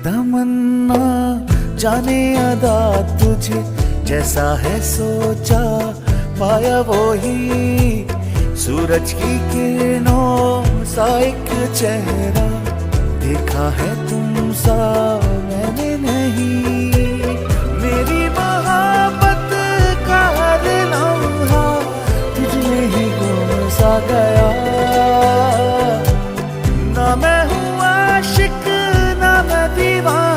तमन्ना जाने अदा तुझे जैसा है सोचा पाया वो ही सूरज की किरणों सा एक चेहरा देखा है तुम सा मैंने नहीं। मेरी मोहब्बत का हर लम्हा तुझ में ही गुम सा गया।